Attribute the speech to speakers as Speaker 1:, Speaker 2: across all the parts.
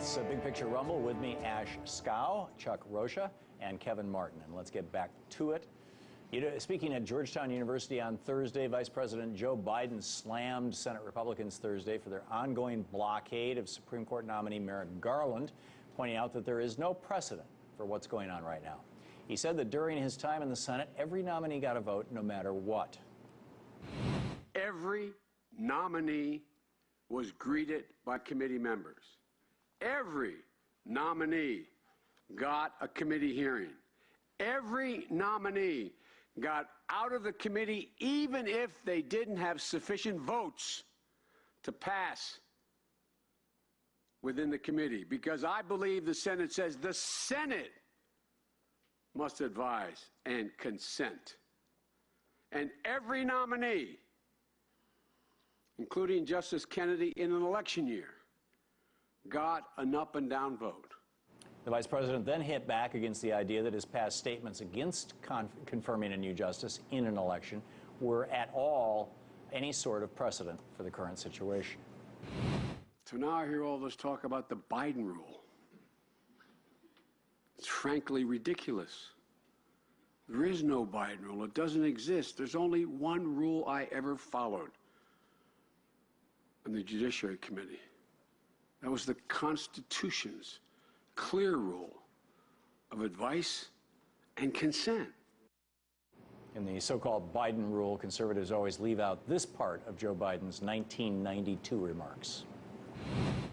Speaker 1: It's a Big Picture Rumble with me, Ash Scow, Chuck Rocha, and Kevin Martin. And let's get back to it. Speaking at Georgetown University on Thursday, Vice President Joe Biden slammed Senate Republicans Thursday for their ongoing blockade of Supreme Court nominee Merrick Garland, pointing out that there is no precedent for what's going on right now. He said that during his time in the Senate, every nominee got a vote no matter what.
Speaker 2: Every nominee was greeted by committee members. Every nominee got a committee hearing. Every nominee got out of the committee even if they didn't have sufficient votes to pass within the committee, because I believe the Senate says the Senate must advise and consent. And every nominee, including Justice Kennedy in an election year, got an up and down vote.
Speaker 1: The vice president then hit back against the idea that his past statements against confirming a new justice in an election were at all any sort of precedent for the current situation.
Speaker 2: So now I hear all this talk about the Biden rule. It's frankly ridiculous. There is no Biden rule. It doesn't exist. There's only one rule I ever followed in the Judiciary Committee. That was the Constitution's clear rule of advice and consent.
Speaker 1: In the so-called Biden rule, conservatives always leave out this part of Joe Biden's 1992 remarks.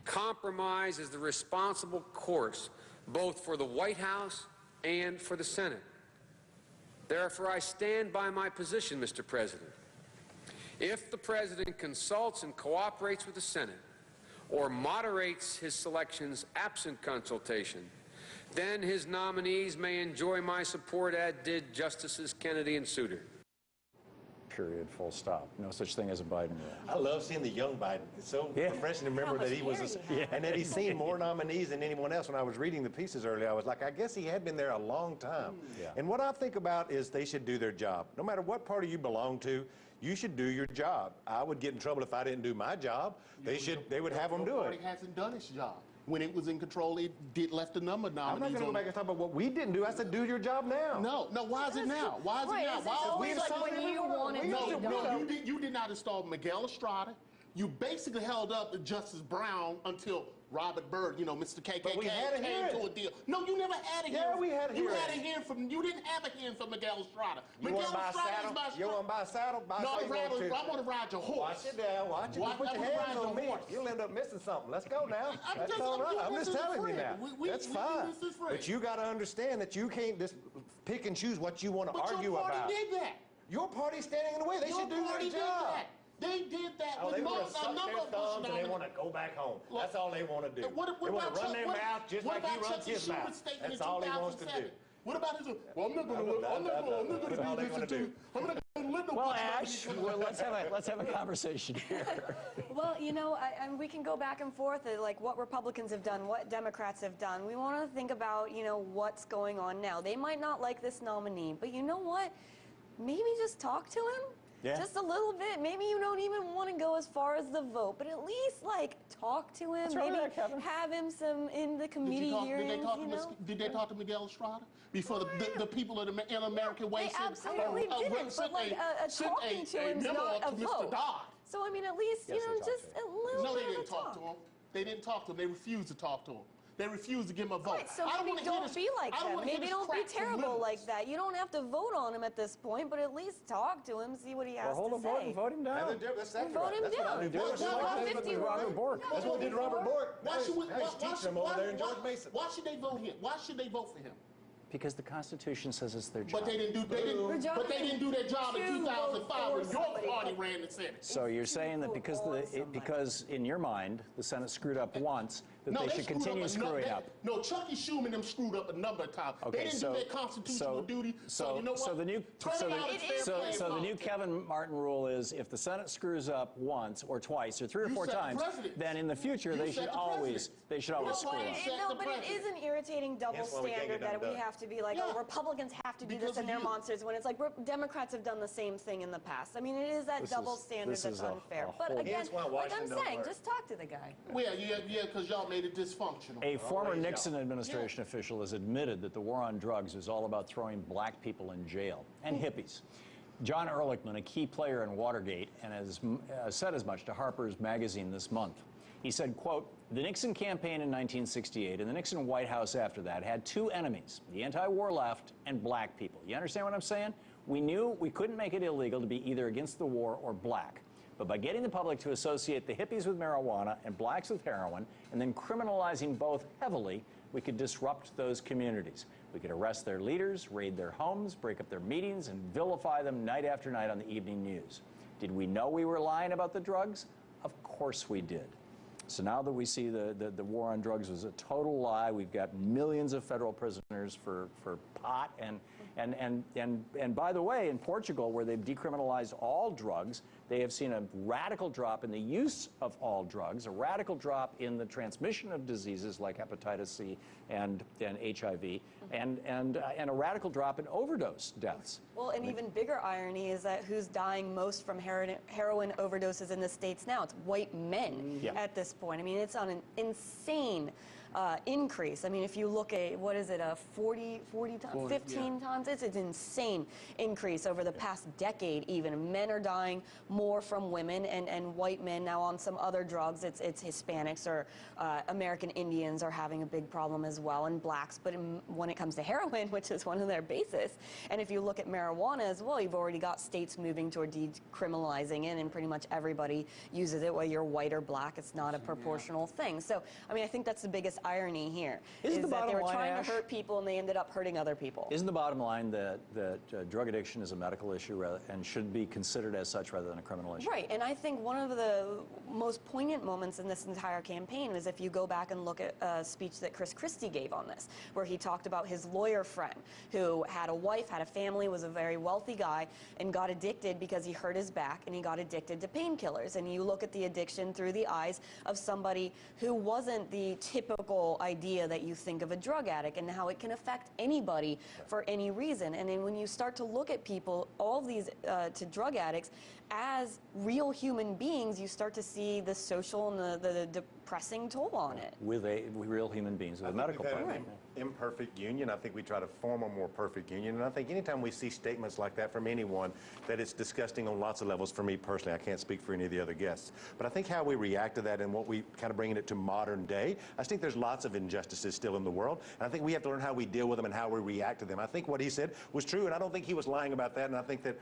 Speaker 3: Compromise is the responsible course both for the White House and for the Senate. Therefore, I stand by my position, Mr. President. If the President consults and cooperates with the Senate, or moderates his selections absent consultation, then his nominees may enjoy my support, as did Justices Kennedy and Souter.
Speaker 1: Period, full stop. No such thing as a Biden rule.
Speaker 4: I love seeing the young Biden. It's so refreshing to remember that he was, and that he's seen more nominees than anyone else. When I was reading the pieces earlier, I was like, I guess he had been there a long time. And what I think about is they should do their job. No matter what party you belong to, you should do your job. I would get in trouble if I didn't do my job. They would have them do it.
Speaker 5: The party hasn't done its job. When it was in control, it left a number of nominees.
Speaker 4: I'm not going to go back and talk about what we didn't do. I said, do your job now.
Speaker 5: No, why is it now? Why is it now?
Speaker 6: Why is it when you wanted to?
Speaker 5: You did not install Miguel Estrada. You basically held up Justice Brown until Robert Byrd, Mr. KKK came to a deal. No, you never had a hearing.
Speaker 4: Yeah, we had a hearing.
Speaker 5: You had a hearing from. You didn't have a hearing from Miguel Estrada.
Speaker 4: You want to buy a saddle? You want to buy a saddle?
Speaker 5: No, I want to ride your horse.
Speaker 4: Watch it down. Watch it. Put your hands on me. You'll end up missing something. Let's go now. That's all right. I'm just telling you now. That's fine. But you got to understand that you can't just pick and choose what you want to argue about.
Speaker 5: Your party did that.
Speaker 4: Your party's standing in the way. They should do their job.
Speaker 5: They did that
Speaker 4: with
Speaker 5: a
Speaker 4: number of thumbs and they want to go back home. That's all they want to do. They want to run their mouth just like he runs his mouth. That's all he wants to do.
Speaker 5: What about his? Well, I'm not going to do this.
Speaker 1: Well, Ash, let's have a conversation here.
Speaker 6: Well, we can go back and forth like what Republicans have done, what Democrats have done. We want to think about, what's going on now. They might not like this nominee, but you know what? Maybe just talk to him. Yeah. Just a little bit. Maybe you don't even want to go as far as the vote, but at least talk to him. Maybe have him in the committee hearings.
Speaker 5: Did they talk to Miguel Estrada before the people in American Way?
Speaker 6: They absolutely didn't. But talking to him is not a vote. So I mean, at least just a little.
Speaker 5: No, they didn't talk to him. They didn't talk to him. They refused to talk to him. They refuse to give him a vote.
Speaker 6: Right, so maybe don't be like that. Maybe don't be terrible like that. You don't have to vote on him at this point, but at least talk to him, see what he has to say.
Speaker 1: Hold a vote and vote him down.
Speaker 6: Vote him down.
Speaker 1: That's what we did to Robert Bork.
Speaker 5: Why should they vote him? Why should they vote for him?
Speaker 1: Because the Constitution says it's their job.
Speaker 5: But they didn't do their job in 2005 when your party ran the Senate.
Speaker 1: So you're saying that because in your mind the Senate screwed up once, that they should continue screwing up.
Speaker 5: No, Chucky Schumer and them screwed up a number of times.
Speaker 1: Okay,
Speaker 5: they didn't do their constitutional duty. So you know what?
Speaker 1: So the new Kevin Martin rule is if the Senate screws up once or twice or 3 or 4 times, then in the future they should always screw up.
Speaker 6: No, but it is an irritating double standard that we have to be like, oh, Republicans have to do this and they're monsters, when it's like Democrats have done the same thing in the past. I mean, it is that double standard that's unfair. But again, like I'm saying, just talk to the guy.
Speaker 5: Well, yeah, because y'all made it dysfunctional.
Speaker 1: A former Nixon administration official has admitted that the war on drugs is all about throwing black people in jail and hippies. John Ehrlichman, a key player in Watergate, and has said as much to Harper's Magazine this month. He said, quote, "The Nixon campaign in 1968 and the Nixon White House after that had two enemies, the anti-war left and black people." You understand what I'm saying? We knew we couldn't make it illegal to be either against the war or black. But by getting the public to associate the hippies with marijuana and blacks with heroin, and then criminalizing both heavily, we could disrupt those communities. We could arrest their leaders, raid their homes, break up their meetings, and vilify them night after night on the evening news. Did we know we were lying about the drugs? Of course we did. So now that we see the war on drugs was a total lie, we've got millions of federal prisoners for pot, and by the way, in Portugal, where they've decriminalized all drugs, they have seen a radical drop in the use of all drugs, a radical drop in the transmission of diseases like hepatitis C and HIV, and a radical drop in overdose deaths.
Speaker 6: Well, an even bigger irony is that who's dying most from heroin overdoses in the States now? It's white men at this point. I mean, it's on an insane increase. I mean, if you look at, what is it, 40 times, 15 times? It's an insane increase over the past decade even. Men are dying more from women, and white men now on some other drugs. It's Hispanics or American Indians are having a big problem as well, and blacks. But when it comes to heroin, which is one of their bases, and if you look at marijuana as well, you've already got states moving toward decriminalizing it, and pretty much everybody uses it, whether you're white or black. It's not a proportional thing. So, I mean, I think that's the biggest irony here, is that they were trying to hurt people and they ended up hurting other people.
Speaker 1: Isn't the bottom line that drug addiction is a medical issue and should be considered as such rather than a criminal issue?
Speaker 6: Right, and I think one of the most poignant moments in this entire campaign is if you go back and look at a speech that Chris Christie gave on this, where he talked about his lawyer friend who had a wife, had a family, was a very wealthy guy, and got addicted because he hurt his back, and he got addicted to painkillers. And you look at the addiction through the eyes of somebody who wasn't the typical idea that you think of a drug addict, and how it can affect anybody for any reason. And then when you start to look at people, all of these to drug addicts, as real human beings, you start to see the social and the depressing toll on it.
Speaker 1: With real human beings, with a medical problem.
Speaker 4: Imperfect union. I think we try to form a more perfect union. And I think anytime we see statements like that from anyone, that it's disgusting on lots of levels. For me personally, I can't speak for any of the other guests. But I think how we react to that and what we kind of bringing it to modern day, I think there's lots of injustices still in the world. And I think we have to learn how we deal with them and how we react to them. I think what he said was true, and I don't think he was lying about that. And I think that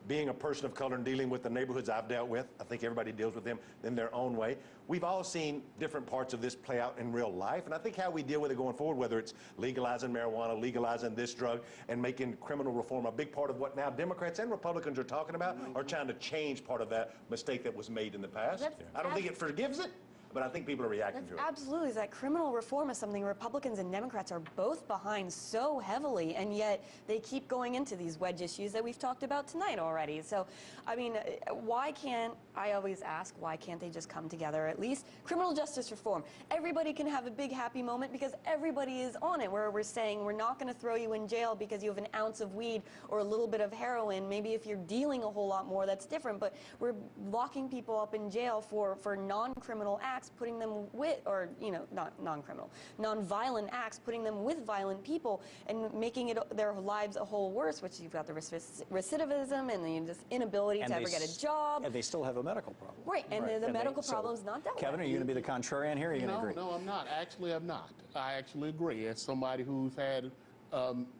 Speaker 4: being a person of color and dealing with the neighborhoods I've dealt with, I think everybody deals with them in their own way. We've all seen different parts of this play out in real life, and I think how we deal with it going forward, whether it's legalizing marijuana, legalizing this drug, and making criminal reform a big part of what now Democrats and Republicans are talking about, are trying to change part of that mistake that was made in the past. I don't think it forgives it, but I think people are reacting to it.
Speaker 6: Absolutely. That criminal reform is something Republicans and Democrats are both behind so heavily, and yet they keep going into these wedge issues that we've talked about tonight already. So, I mean, why can't, I always ask, why can't they just come together at least? Criminal justice reform. Everybody can have a big happy moment because everybody is on it, where we're saying we're not going to throw you in jail because you have an ounce of weed or a little bit of heroin. Maybe if you're dealing a whole lot more, that's different, but we're locking people up in jail for non-criminal acts, putting them with, or, you know, not non-criminal, non-violent acts, putting them with violent people and making their lives a whole worse, which you've got the recidivism and the just inability to ever get a job.
Speaker 1: And they still have a medical problem.
Speaker 6: Right, and the medical problem's not dealt with.
Speaker 1: Kevin, are you going to be the contrarian here, or are you going to agree?
Speaker 5: No, I'm not. Actually, I'm not. I actually agree. As somebody who's had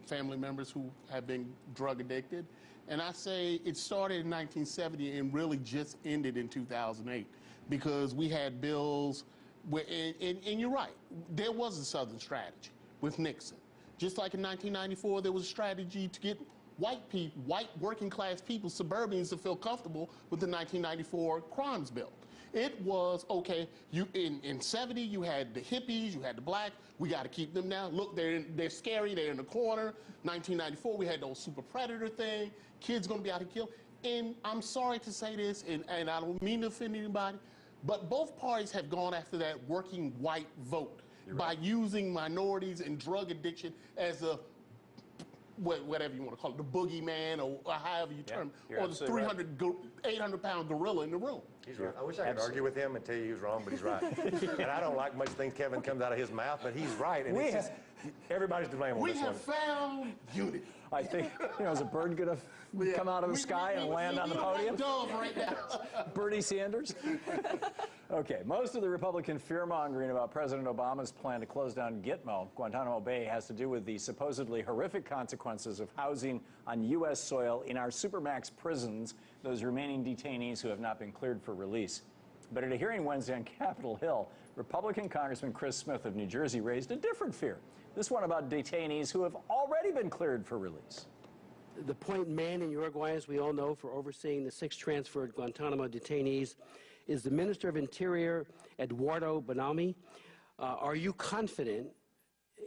Speaker 5: family members who have been drug addicted, and I say it started in 1970 and really just ended in 2008. Because we had bills, where, and you're right, there was a Southern strategy with Nixon. Just like in 1994, there was a strategy to get white people, white working class people, suburbians, to feel comfortable with the 1994 crimes bill. It was, okay, in 70, you had the hippies, you had the blacks, we got to keep them down. Look, they're scary, they're in the corner. 1994, we had the old super predator thing, kids going to be out to kill. And I'm sorry to say this, and I don't mean to offend anybody, but both parties have gone after that working white vote by using minorities and drug addiction as a whatever you want to call it, the boogeyman, or however you term it, or the
Speaker 1: absolutely
Speaker 5: 800-pound gorilla in the room.
Speaker 4: He's right. I wish I could argue with him and tell you he was wrong, but he's right. And I don't like much things Kevin comes out of his mouth, but he's right. And it's just, everybody's to blame on
Speaker 5: We
Speaker 4: this one.
Speaker 5: have found unity.
Speaker 1: I think, is a bird going to come out of the sky and land on the podium?
Speaker 5: Dove right now.
Speaker 1: Bernie Sanders? Okay, most of the Republican fear-mongering about President Obama's plan to close down Gitmo, Guantanamo Bay, has to do with the supposedly horrific consequences of housing on U.S. soil in our supermax prisons those remaining detainees who have not been cleared for release. But at a hearing Wednesday on Capitol Hill, Republican Congressman Chris Smith of New Jersey raised a different fear. This one about detainees who have already been cleared for release.
Speaker 7: The point man in Uruguay, as we all know, for overseeing the 6 transferred Guantanamo detainees is the Minister of Interior, Eduardo Bonami. Are you confident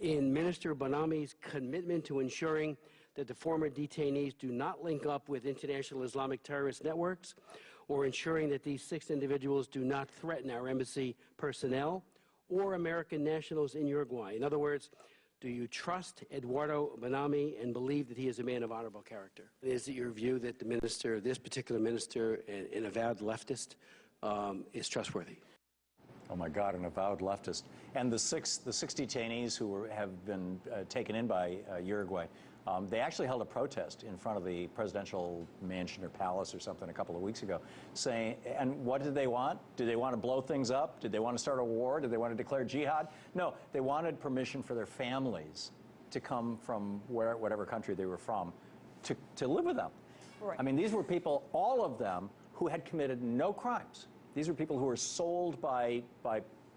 Speaker 7: in Minister Bonami's commitment to ensuring that the former detainees do not link up with international Islamic terrorist networks, or ensuring that these 6 individuals do not threaten our embassy personnel or American nationals in Uruguay? In other words, do you trust Eduardo Bonami and believe that he is a man of honorable character? Is it your view that the minister, this particular minister, an avowed leftist, is trustworthy?
Speaker 1: Oh my God, an avowed leftist. And the six detainees who have been taken in by Uruguay, they actually held a protest in front of the presidential mansion or palace or something a couple of weeks ago, saying, and what did they want? Did they want to blow things up? Did they want to start a war? Did they want to declare jihad? No, they wanted permission for their families to come from whatever country they were from to live with them.
Speaker 6: Right.
Speaker 1: I mean, these were people, all of them, who had committed no crimes. These were people who were sold by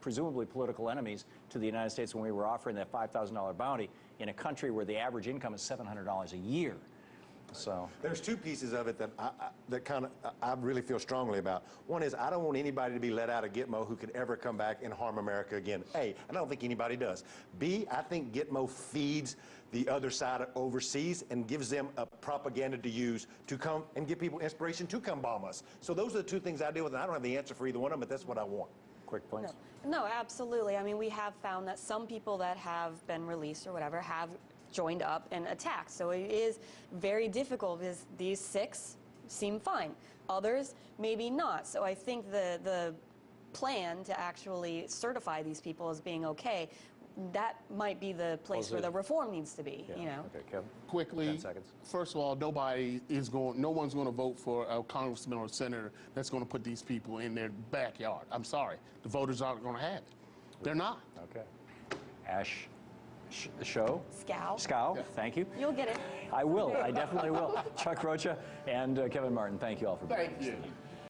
Speaker 1: presumably political enemies to the United States when we were offering that $5,000 bounty in a country where the average income is $700 a year. So
Speaker 4: there's 2 pieces of it that I really feel strongly about. One is I don't want anybody to be let out of Gitmo who could ever come back and harm America again. A, I don't think anybody does. B, I think Gitmo feeds the other side overseas and gives them a propaganda to use to come and give people inspiration to come bomb us. So those are the 2 things I deal with, and I don't have the answer for either one of them, but that's what I want.
Speaker 1: quick points.
Speaker 6: No, absolutely. I mean, we have found that some people that have been released or whatever have joined up and attacked. So it is very difficult because these 6 seem fine. Others, maybe not. So I think the plan to actually certify these people as being okay, that might be the place where the reform needs to be, you know.
Speaker 1: Okay, Kevin.
Speaker 5: Quickly,
Speaker 1: 10 seconds.
Speaker 5: First of all, no one's going to vote for a congressman or a senator that's going to put these people in their backyard. I'm sorry. The voters aren't going to have it. They're not.
Speaker 1: Okay. Ash Show?
Speaker 6: Scow.
Speaker 1: Yeah. Thank you.
Speaker 6: You'll get it.
Speaker 1: I will. I definitely will. Chuck Rocha and Kevin Martin, thank you all for being here.
Speaker 5: Thank you.